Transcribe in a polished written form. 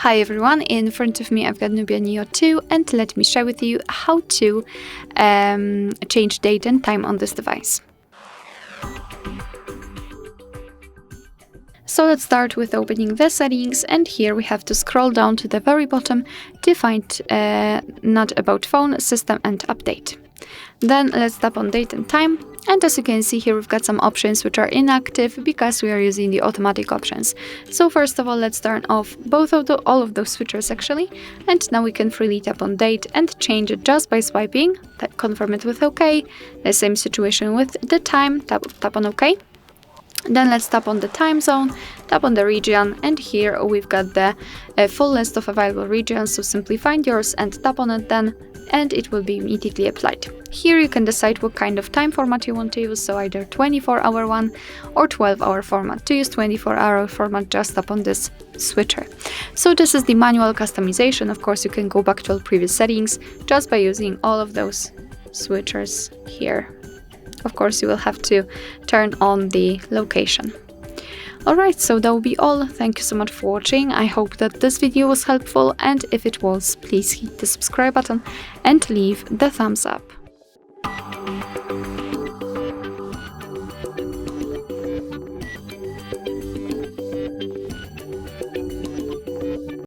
Hi everyone, in front of me I've got Nubia Neo 2 and let me share with you how to change date and time on this device. So let's start with opening the settings, and here we have to scroll down to the very bottom to find Not About Phone, System and Update. Then let's tap on date and time, and as you can see here we've got some options which are inactive because we are using the automatic options. So first of all, let's turn off all of those switchers actually, and now we can freely tap on date and change it just by swiping, confirm it with OK. The same situation with the time, tap on OK. Then let's tap on the time zone, tap on the region, and here we've got the full list of available regions, so simply find yours and tap on it then, and it will be immediately applied. Here you can decide what kind of time format you want to use, so either 24-hour one or 12-hour format. To use 24-hour format, just tap on this switcher. So this is the manual customization. Of course, you can go back to all previous settings just by using all of those switchers here. Of course, you will have to turn on the location. Alright, so that will be all. Thank you so much for watching. I hope that this video was helpful, and if it was, please hit the subscribe button and leave the thumbs up.